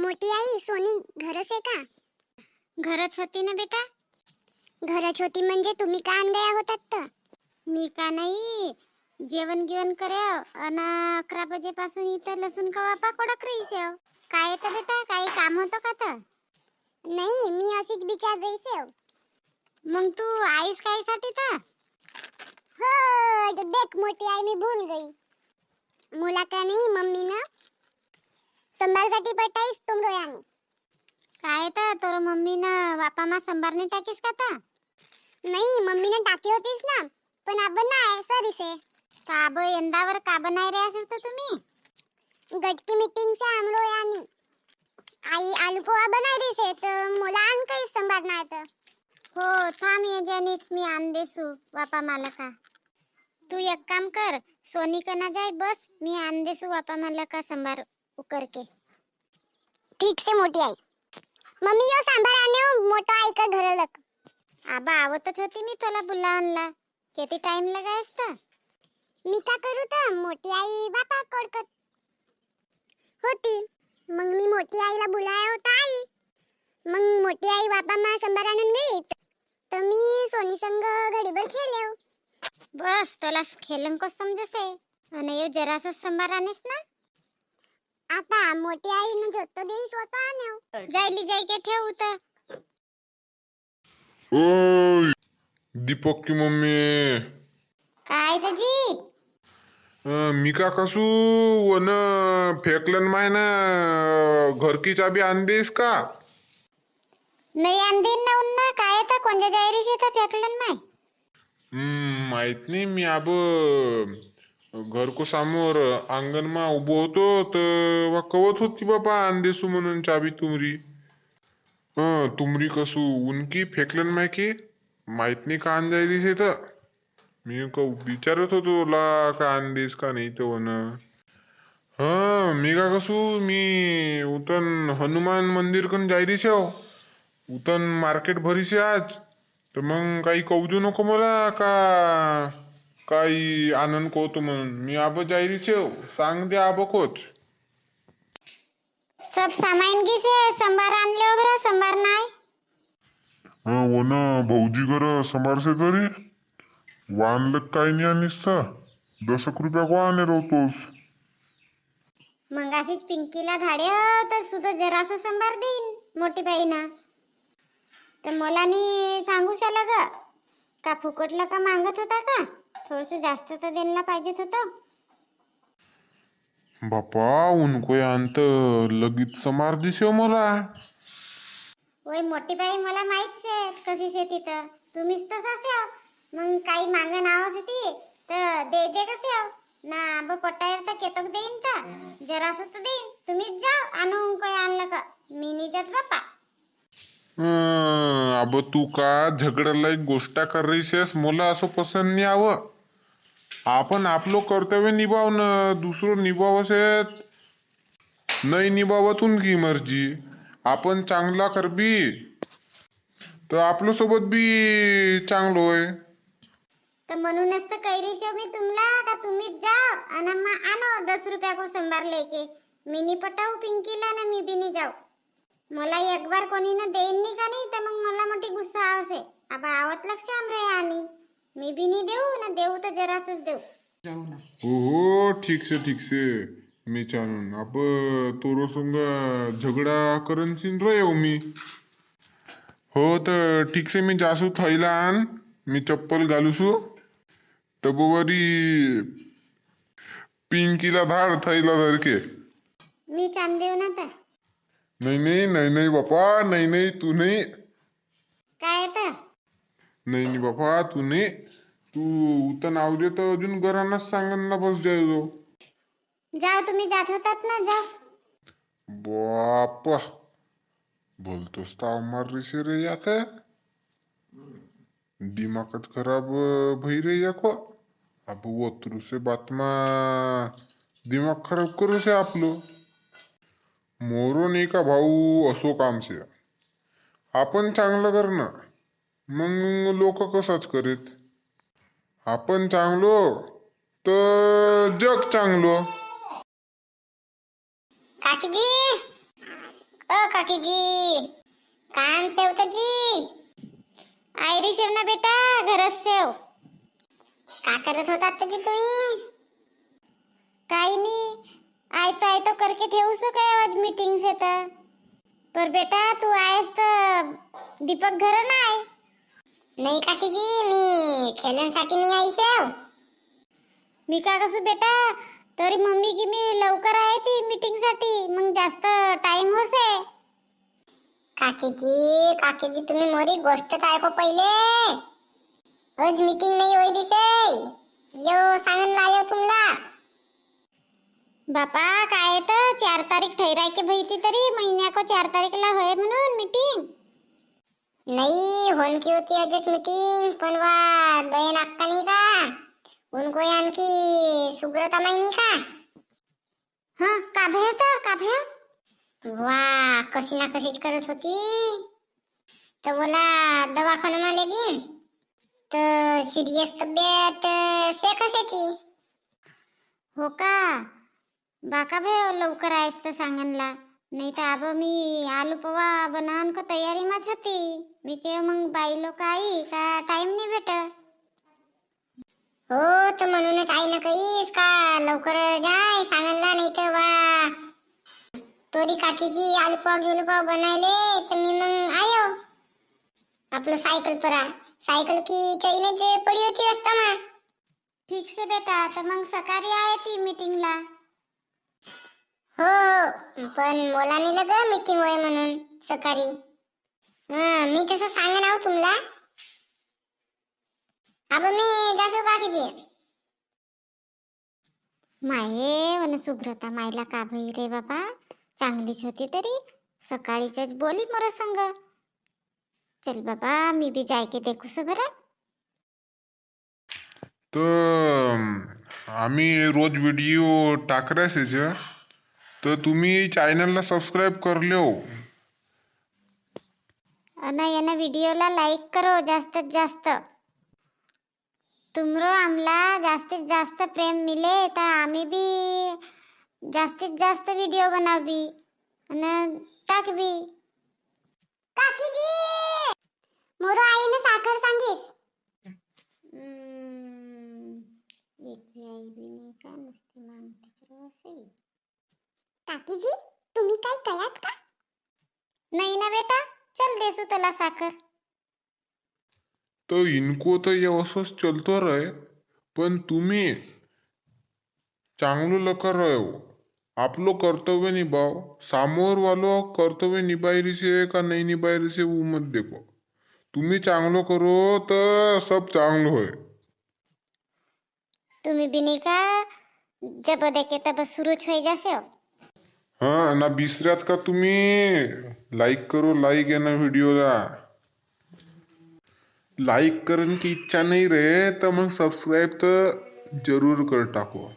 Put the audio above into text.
मोठी आई सोनी घरच आहे का? घरच होती ना बेटा. घरच होती म्हणजे तुम्ही का आण गया होतात तर? मी का नाही जेवण गिवण कराव अन 11 वाजेपासून इथं लसूण कवा पाकोडा रहीस. काय येतं बेटा, काही काम होतं का तर? नाही, मी अशीच विचार रही से. मग तू आईस काय साठी तर? हो देख मोठी आई, मी भूल गई. मुला का नहीं मम्मी ना संभार साठी पटाईस तुम रोयानी. काय तर तोर मम्मी ना बापा मा संभारने टाकीस का तर? नाही, मम्मी ने टाकी होतीस ना, पण अब नाही सॉरी से. काब यंदावर काब नाही रे असेल तर तुम्ही? गटकी मीटिंग से हम रोयानी आई आलू पोहा बनाई रही से तर मोला आण काही संभार नाही तर. हो थांब ये जानीच मी आण देसू बापा मला का. तू एक काम कर, सोनी का ना जाए बस, मी आण देसू बापा मला का संभार उकर के. ठीक से मोठी आई. मम्मी यो सांभार आने हो मोटा आई का घर लग. आबा आवतच होती मी तुला बुलावणला. किती टाइम लगायस तर? मी का करू तर मोठी आई बापा कोडकत होती. मग मी मोठी आईला बुलाया होता आई. मग मोठी आई बापा मा संभार आणून गई तर मी सोनी संग घडीभर खेळले. बस तुला खेलन को समजसे आणि यो जरासो संभार आणेस ना. आता मोठी आई न जोतो देईस होतो आने जायली जाय के ठेवू तर. ओय दीपक की मम्मी. काय तजी? मी का कसू वन फेकलन माय ना घर की चाबी आण देस का? नाही आणदीन ना उन्ना काय तर कोणत्या जायरी से तर फेकलन माय. माहित नाही, मी अब घर को समोर अंगण मा उभो होतो तर वा कवत होती बाबा आण देसू म्हणून चाबी तुमरी. तुमरी कसू उनकी फेकलन माय की माहित नाही का आण जायलीस तर. मी का विचारत होतो ला का आण देस का नाही तर वन. मी का कसू मी उतन हनुमान मंदिर कन जायरीस हो. उतन मार्केट भरीसे आज. तर मग काही कवजू नको मला का काही आनंद कोतो म्हणून. मी आब जायरीस हो, सांग दे आब कोच. सब सामान की से संभार आणले वगैरे संभार नाही. वन भाऊजी घर समारसे तरी वानलं काही नाही आणीस 10 रुपया को आणे रोतोस. मग अशीच पिंकीला धाडे तर सुद्धा जरासं संभार देईन मोठी बाईना. तर मला नी सांगू शाला ग का फुकटला का मागत होता का? थोडस जास्त तर देणला पाहिजेत होतं. बापा उनको आणत लगीत समार दिसे मला. ओय मोठी बाई मला माहित से कशी से तिथं तुम्हीच तसाच हो. मग काही मागं नाव ती तर दे कसे हो ना. अब पटायर तर केतक देईन तर जरासं तर देईन. तुम्हीच जाओ आणून कोई आणलं का मी नाही जात बापा. अब तू का झगडायला एक गोष्ट कर रहीस मला असं पसंत नाही आव. आपण आपलं कर्तव्य निभावणं दुसरं निभावसेत नाही निभावतून की मर्जी. आपण चांगला करबी तर आपलं सोबत बी चांगलं होय. तर म्हणूनच तर कैरी शो मी तुमला का तुम्हीच जाओ आणि मग आणो 10 रुपया को संभार लेके. मी नी पटाऊ पिंकीला ना मी बी नाही जाऊ. मला एक बार कोणी ना देईन नाही का नाही तर मग मला मोठी गुस्सा आवसे. अब आवत लक्ष आम रे आणि मी बी नाही देऊ ना देऊ तर जरासच देऊ. हो ठीक से मी चालून अब तोरो संग झगडा करन सीन रहो मी. हो तर ठीक से मी जासू थैला आण. मी चप्पल घालूसू तबोवरी पिंकीला धाड थैला धरके. मी चांद देऊ ना तर. नाही बापा नाही तू नाही. काय तर? नाही बापा तू नाही. तू उतर नाव देतो अजून घरांनाच सांगन ना बस जायचो. जाओ तुम्ही जात होतात ना जाओ. बापा बोलतोस ताव मार रे रे याचा दिमागच खराब भई रे याको. अब वतरू से बातमा दिमाग खराब करू से आपलं. मोरो नाही का भाऊ असो काम से. आपण चांगलं करणं मग लोक कसंच करीत. आपण चांगलो तर जग चांगलो. काकीजी काकी जी कान सेवत जी आयरी शेव ना बेटा घरच सेव का करत होतात जी तुम्ही काही नाही आयतो आयतो करके ठेवू सो काय आज मीटिंग से तर पर बेटा तू आहेस तर दीपक घर नाही नाही काकी जी मी खेळण्यासाठी नाही आई सेव मी का कसू बेटा तरी मम्मी की मी लवकर आहे ती मीटिंग साठी मग जास्त टाइम होसे काकीजी तुम्ही मोरी गोष्ट ऐको पहिले आज मीटिंग नाही होई दिसे यो सांगन लायो तुमला बापा काय तर 4 तारीख ठहराय के भईती तरी महिन्या को 4 तारीखला होय म्हणून मीटिंग नहीं होन की होती अजट मीटिंग पण वा दयन अक्का नहीं का उनको यान की सुब्रता माई नहीं का हाँ का भया वाह कशी ना कशीच करत होती तर बोला दवाखाना लेगीन तर सिरियस तब्येत से कशाची हो का बाका भे लवकर आहेस तर सांगनला नाही तर अब मी आलू पवा बनावन को तयारी मच होती मी के मग बाई लोक आई का टाइम नाही भेटत हो तर म्हणूनच आई न कहीस का लवकर जाय सांगनला नाही तर वा तोरी काकीजी आलू पवा बनायले तर मी मग आयो आपलं सायकल की चैन जे पडी होती रस्ता मा ठीक से बेटा तर मग सकाळी आहे ती मीटिंगला हो पण मला नाही लग मीटिंग होय म्हणून सकाळी मी तसं सांगन आहो तुमला अब मी जासो काकीजी माये वन सुब्रता मायला का भई रे बाबा चांगलीच होती तरी सकाळीच बोली मोर संग चल बाबा मी भी जाके देखू सो बरं तर आम्ही रोज व्हिडिओ टाकरायच तर तुम्ही चॅनलला सबस्क्राईब कर लो अन याना व्हिडिओला लाईक करो जास्तीत जास्त तुमरो आमला जास्तीत जास्त प्रेम मिले तर आम्ही भी जास्तीत जास्त व्हिडिओ बनावी आणि टाकवी काकीजी मोरो आईने साखर सांगीस एकी आई भी नाही का नुसती मागतीच असे काकीजी तुम्ही काय कळत का नाही ना बेटा चल देसू तुला साखर तो इनको तो ये असंच चलतो रहे पण तुम्ही चांगलं लकर रहे हो आपलो कर्तव्य निभाओ सामोर वालो कर्तव्य निभाई रही से का नहीं निभाई रही से वो मत देखो तुम्ही चांगलं करो तर सब चांगलं होय तुम्ही बिनी का जब देखे तब सुरुच हो जासे हो हाँ ना बिसऱ्यात का तुम्ही लाईक करो लाईक आहे ना व्हिडिओला लाईक करने की इच्छा नहीं रहे तो मग सबस्क्राइब तो जरूर कर टाको